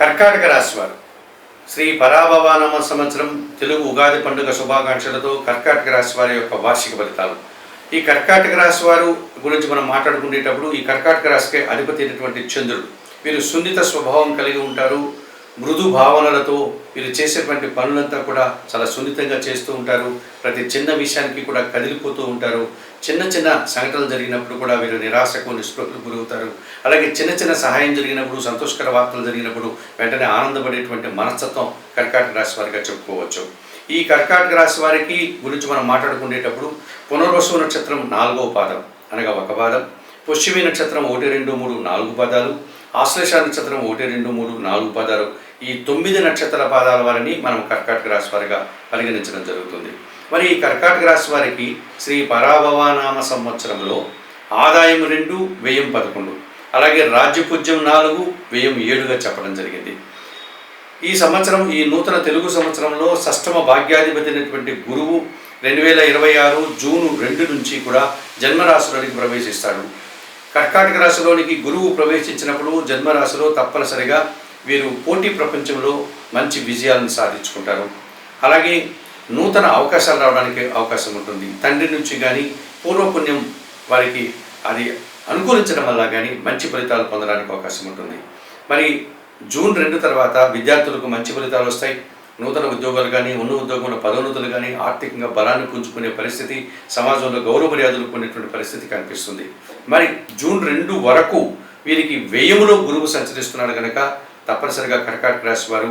కర్కాటక రాశి వారు శ్రీ పరాభవానామ సంవత్సరం తెలుగు ఉగాది పండుగ శుభాకాంక్షలతో కర్కాటక రాశి వారి యొక్క వార్షిక ఫలితాలు. ఈ కర్కాటక రాశి వారు గురించి మనం మాట్లాడుకునేటప్పుడు ఈ కర్కాటక రాశికి అధిపతి అయినటువంటి చంద్రుడు. వీరు సున్నిత స్వభావం కలిగి ఉంటారు. మృదు భావనలతో వీరు చేసేటువంటి పనులంతా కూడా చాలా సున్నితంగా చేస్తూ ఉంటారు. ప్రతి చిన్న విషయానికి కూడా కదిలిపోతూ ఉంటారు. చిన్న చిన్న సంఘటనలు జరిగినప్పుడు కూడా వీరు నిరాశకు నిస్పృహకు గురవుతారు. అలాగే చిన్న చిన్న సహాయం జరిగినప్పుడు, సంతోషకర వార్తలు జరిగినప్పుడు వెంటనే ఆనందపడేటువంటి మనస్తత్వం కర్కాటక రాశి వారిగా చెప్పుకోవచ్చు. ఈ కర్కాటక రాశి వారికి గురించి మనం మాట్లాడుకునేటప్పుడు పునర్వసు నక్షత్రం 4వ పాదం అనగా 1 పాదం, పుష్యమి నక్షత్రం 1, 2, 3, 4 పాదాలు, ఆశ్లేష నక్షత్రం 1, 2, 3, 4 పాదాలు, ఈ 9 నక్షత్ర పాదాల వారిని మనం కర్కాటక రాశి వారిగా పరిగణించడం జరుగుతుంది. మరి ఈ కర్కాటక రాశి వారికి శ్రీ పరాభవానామ సంవత్సరంలో ఆదాయం 2, వ్యయం 11, అలాగే రాజ్యపూజ్యం 4, వ్యయం 7గా చెప్పడం జరిగింది. ఈ సంవత్సరం, ఈ నూతన తెలుగు సంవత్సరంలో షష్టమ భాగ్యాధిపతి అయినటువంటి గురువు 2026 జూన్ 2 నుంచి కూడా జన్మరాశిలోనికి ప్రవేశిస్తాడు. కర్కాటక రాశిలోనికి గురువు ప్రవేశించినప్పుడు జన్మరాశిలో తప్పనిసరిగా వీరు పోటీ ప్రపంచంలో మంచి విజయాలను సాధించుకుంటారు. అలాగే నూతన అవకాశాలు రావడానికి అవకాశం ఉంటుంది. తండ్రి నుంచి కానీ పూర్వపుణ్యం వారికి అది అనుకూలించడం వల్ల కానీ మంచి ఫలితాలు పొందడానికి అవకాశం ఉంటుంది. మరి జూన్ 2 తర్వాత విద్యార్థులకు మంచి ఫలితాలు వస్తాయి. నూతన ఉద్యోగాలు కానీ, ఉన్న ఉద్యోగంలో పదోన్నతులు కానీ, ఆర్థికంగా బలాన్ని పుంజుకునే పరిస్థితి, సమాజంలో గౌరవ మర్యాదలు పొందేటువంటి పరిస్థితి కనిపిస్తుంది. మరి జూన్ 2 వరకు వీరికి వ్యయములో గురువు సంచరిస్తున్నాడు కనుక తప్పనిసరిగా కర్కాటక రాశి వారు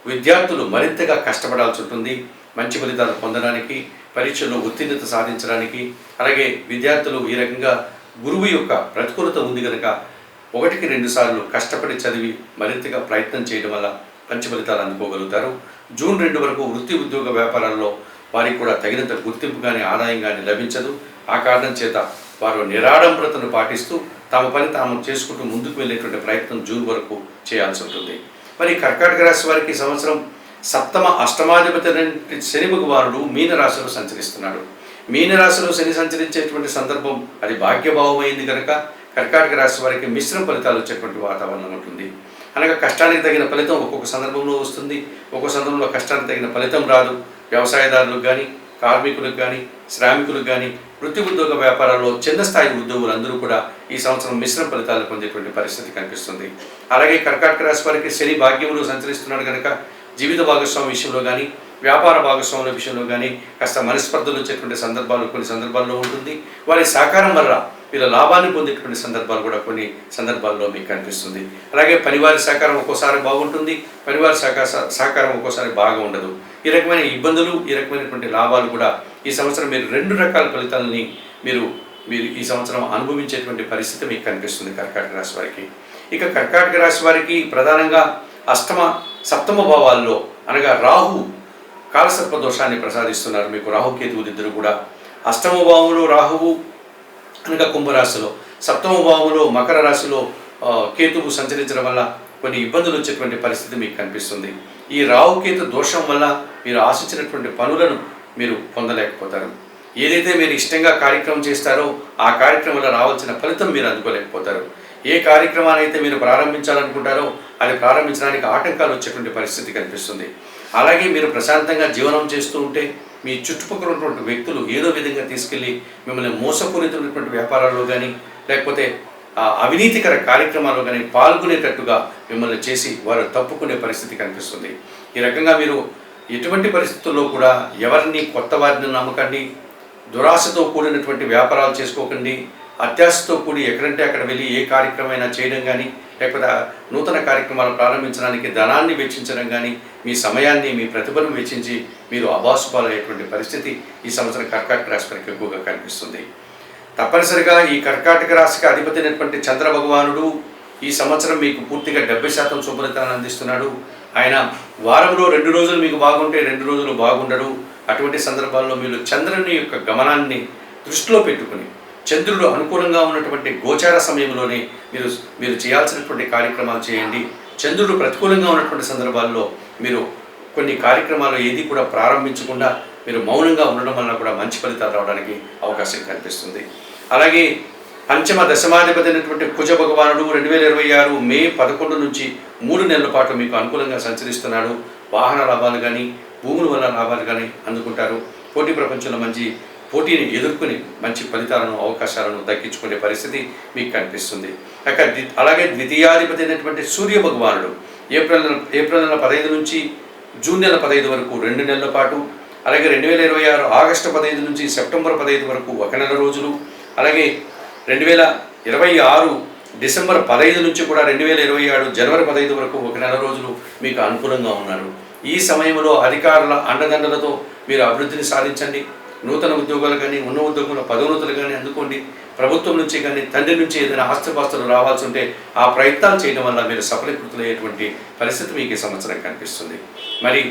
విద్యార్థులు మరింతగా కష్టపడాల్సి ఉంటుంది. మంచి ఫలితాలు పొందడానికి, పరీక్షల్లో ఉత్తీర్ణత సాధించడానికి. అలాగే విద్యార్థులు ఈ రకంగా గురువు యొక్క ప్రతికూలత ఉంది కనుక 1-2 సార్లు కష్టపడి చదివి మరింతగా ప్రయత్నం చేయడం వల్ల మంచి ఫలితాలు అందుకోగలుగుతారు. జూన్ 2 వరకు వృత్తి, ఉద్యోగ, వ్యాపారాల్లో వారికి కూడా తగినంత గుర్తింపు కానీ, ఆదాయం కానీ లభించదు. ఆ కారణం చేత వారు నిరాడంబరతను పాటిస్తూ తమ పని తాము చేసుకుంటూ ముందుకు వెళ్ళేటువంటి ప్రయత్నం జూన్ వరకు చేయాల్సి ఉంటుంది. మరి కర్కాటక రాశి వారికి సంవత్సరం సప్తమ అష్టమాధిపతి శని భగవానుడు మీనరాశిలో సంచరిస్తున్నాడు. మీనరాశిలో శని సంచరించేటువంటి సందర్భం అది భాగ్యభావమైంది కనుక కర్కాటక రాశి వారికి మిశ్రమ ఫలితాలు వచ్చేటువంటి వాతావరణం ఉంటుంది. అనగా కష్టానికి తగిన ఫలితం ఒక్కొక్క సందర్భంలో వస్తుంది, ఒక్కొక్క సందర్భంలో కష్టానికి తగిన ఫలితం రాదు. వ్యవసాయదారులకు కానీ, కార్మికులకు కానీ, శ్రామికులకు కానీ, వృత్తి, ఉద్యోగ, వ్యాపారాల్లో చిన్న స్థాయి ఉద్యోగులందరూ కూడా ఈ సంవత్సరం మిశ్రమ ఫలితాలు పొందేటువంటి పరిస్థితి కనిపిస్తుంది. అలాగే కర్కాటక రాశి వారికి శని భాగ్యములు సంచరిస్తున్నాడు కనుక జీవిత భాగస్వామి విషయంలో కానీ, వ్యాపార భాగస్వాముల విషయంలో కానీ కాస్త మనస్పర్ధలు వచ్చేటువంటి సందర్భాలు కొన్ని సందర్భాల్లో ఉంటుంది. వారి సహకారం వల్ల వీళ్ళ లాభాన్ని పొందేటువంటి సందర్భాలు కూడా కొన్ని సందర్భాల్లో మీకు కనిపిస్తుంది. అలాగే పనివారి సహకారం ఒక్కోసారి బాగుంటుంది, పనివారి సహకారం ఒక్కోసారి బాగా ఉండదు. ఈ రకమైన ఇబ్బందులు, ఈ రకమైనటువంటి లాభాలు కూడా ఈ సంవత్సరం మీరు 2 రకాల ఫలితాలని మీరు ఈ సంవత్సరం అనుభవించేటువంటి పరిస్థితి మీకు కనిపిస్తుంది కర్కాటక రాశి వారికి. ఇక కర్కాటక రాశి వారికి ప్రధానంగా అష్టమ, సప్తమ భావాల్లో అనగా రాహు కాలసర్ప దోషాన్ని ప్రసాదిస్తున్నారు. మీకు రాహుకేతువులు ఇద్దరు కూడా అష్టమ భావంలో రాహువు అనగా కుంభరాశిలో, సప్తమ భావంలో మకర రాశిలో కేతువు సంచరించడం వల్ల కొన్ని ఇబ్బందులు వచ్చేటువంటి పరిస్థితి మీకు కనిపిస్తుంది. ఈ రాహుకేతు దోషం వల్ల మీరు ఆశించినటువంటి పనులను మీరు పొందలేకపోతారు. ఏదైతే మీరు ఇష్టంగా కార్యక్రమం చేస్తారో ఆ కార్యక్రమం వల్ల రావాల్సిన ఫలితం మీరు అందుకోలేకపోతారు. ఏ కార్యక్రమాన్ని అయితే మీరు ప్రారంభించాలనుకుంటారో అది ప్రారంభించడానికి ఆటంకాలు వచ్చేటువంటి పరిస్థితి కనిపిస్తుంది. అలాగే మీరు ప్రశాంతంగా జీవనం చేస్తూ ఉంటే మీ చుట్టుపక్కల ఉన్నటువంటి వ్యక్తులు ఏదో విధంగా తీసుకెళ్ళి మిమ్మల్ని మోసపూరితమైనటువంటి వ్యాపారాల్లో కానీ, లేకపోతే అవినీతికర కార్యక్రమాల్లో కానీ పాల్గొనేటట్టుగా మిమ్మల్ని చేసి వారు తప్పుకునే పరిస్థితి కనిపిస్తుంది. ఈ రకంగా మీరు ఎటువంటి పరిస్థితుల్లో కూడా ఎవరిని, కొత్త వారిని నమ్మకండి. దురాశతో కూడినటువంటి వ్యాపారాలు చేసుకోకండి. అత్యాశతో కూడి ఎక్కడంటే అక్కడ వెళ్ళి ఏ కార్యక్రమమైనా చేయడం కానీ, లేకపోతే నూతన కార్యక్రమాలు ప్రారంభించడానికి ధనాన్ని వెచ్చించడం కానీ, మీ సమయాన్ని, మీ ప్రతిభను వెచ్చించి మీరు అభాసుపాలయ్యేటువంటి పరిస్థితి ఈ సంవత్సరం కర్కాటక రాశి వారికి ఎక్కువగా కనిపిస్తుంది. తప్పనిసరిగా ఈ కర్కాటక రాశికి అధిపతి అయినటువంటి చంద్ర భగవానుడు ఈ సంవత్సరం మీకు పూర్తిగా 70% శుభ్రతను అందిస్తున్నాడు. ఆయన వారంలో 2 రోజులు మీకు బాగుంటే 2 రోజులు బాగుండడు. అటువంటి సందర్భాల్లో మీరు చంద్రుని యొక్క గమనాన్ని దృష్టిలో పెట్టుకుని చంద్రుడు అనుకూలంగా ఉన్నటువంటి గోచార సమయంలోనే మీరు చేయాల్సినటువంటి కార్యక్రమాలు చేయండి. చంద్రుడు ప్రతికూలంగా ఉన్నటువంటి సందర్భాల్లో మీరు కొన్ని కార్యక్రమాలు ఏది కూడా ప్రారంభించకుండా మీరు మౌనంగా ఉండడం వల్ల కూడా మంచి ఫలితాలు రావడానికి అవకాశం కనిపిస్తుంది. అలాగే పంచమ దశమాధిపతి అయినటువంటి కుజ భగవానుడు 2026 మే 11 నుంచి 3 నెలల పాటు మీకు అనుకూలంగా సంచరిస్తున్నాడు. వాహన లాభాలు కానీ, భూముల వల్ల లాభాలు కానీ అందుకుంటారు. పోటీ ప్రపంచంలో మంచి పోటీని ఎదుర్కొని మంచి ఫలితాలను, అవకాశాలను దక్కించుకునే పరిస్థితి మీకు కనిపిస్తుంది. అలాగే ద్వితీయాధిపతి అయినటువంటి సూర్య భగవానుడు ఏప్రిల్ నెల 15 నుంచి జూన్ నెల 15 వరకు 2 నెలల పాటు, అలాగే 2026 ఆగస్టు 15 నుంచి సెప్టెంబర్ 15 వరకు 1 నెల రోజులు, అలాగే 2026 డిసెంబర్ 15 నుంచి కూడా 2027 జనవరి 15 వరకు 1 నెల రోజులు మీకు అనుకూలంగా ఉన్నారు. ఈ సమయంలో అధికారుల అండదండలతో మీరు అభివృద్ధిని సాధించండి. నూతన ఉద్యోగాలు కానీ, ఉన్న ఉద్యోగంలో పదోన్నతులు కానీ అందుకోండి. ప్రభుత్వం నుంచి కానీ, తండ్రి నుంచి ఏదైనా ఆస్తిపాస్తులు రావాల్సి ఉంటే ఆ ప్రయత్నాలు చేయడం వల్ల మీరు సఫలీకృతులయ్యేటువంటి పరిస్థితి మీకు ఈ సంవత్సరం కనిపిస్తుంది. మరి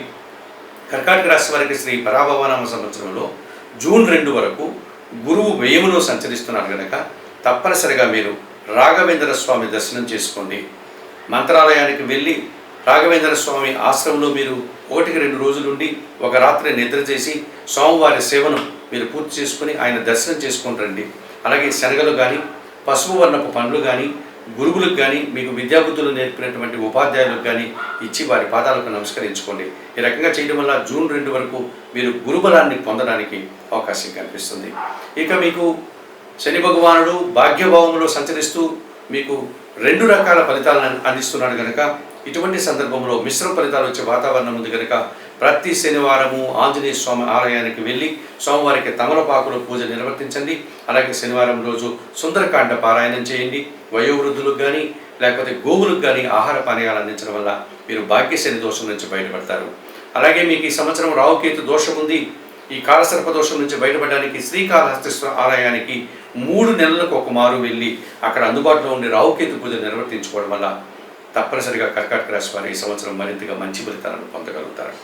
కర్కాటక రాశి వారికి శ్రీ పరాభవనామ సంవత్సరంలో జూన్ 2 వరకు గురువు వ్యయములో సంచరిస్తున్నారు కనుక తప్పనిసరిగా మీరు రాఘవేంద్ర స్వామి దర్శనం చేసుకోండి. మంత్రాలయానికి వెళ్ళి రాఘవేంద్ర స్వామి ఆశ్రమంలో మీరు 1-2 రోజులుండి ఒక రాత్రి నిద్ర చేసి స్వామివారి సేవను మీరు పూర్తి చేసుకుని ఆయన దర్శనం చేసుకుని రండి. అలాగే శనగలు కానీ, పసుపు వర్ణపు పండ్లు కానీ, గురువులకు కానీ, మీకు విద్యాబుద్ధులు నేర్పినటువంటి ఉపాధ్యాయులకు కానీ ఇచ్చి వారి పాదాలకు నమస్కరించుకోండి. ఈ రకంగా చేయడం వల్ల జూన్ 2 వరకు మీరు గురుబలాన్ని పొందడానికి అవకాశం కనిపిస్తుంది. ఇక మీకు శని భగవానుడు భాగ్యభావంలో సంచరిస్తూ మీకు 2 రకాల ఫలితాలను అందిస్తున్నాడు కనుక ఇటువంటి సందర్భంలో మిశ్రమ ఫలితాలు వచ్చే వాతావరణం ఉంది కనుక ప్రతి శనివారము ఆంజనేయ స్వామి ఆలయానికి వెళ్ళి స్వామివారికి తమలపాకుల పూజ నిర్వర్తించండి. అలాగే శనివారం రోజు సుందరకాండ పారాయణం చేయండి. వయోవృద్ధులకు కానీ లేకపోతే గోవులకు కానీ ఆహార పానీయాలు అందించడం వల్ల మీరు భాగ్యశని దోషం నుంచి బయటపడతారు. అలాగే మీకు ఈ సంవత్సరం రాహుకేతు దోషం ఉంది. ఈ కాలసర్ప దోషం నుంచి బయటపడడానికి శ్రీకాళహస్తీశ్వర ఆలయానికి 3 నెలలకు ఒక మారు వెళ్ళి అక్కడ అందుబాటులో ఉండే రాహుకేతు పూజ నిర్వర్తించుకోవడం వల్ల తప్పనిసరిగా కర్కాటక రాశి వారు ఈ సంవత్సరం మరింతగా మంచి ఫలితాలను పొందగలుగుతారు.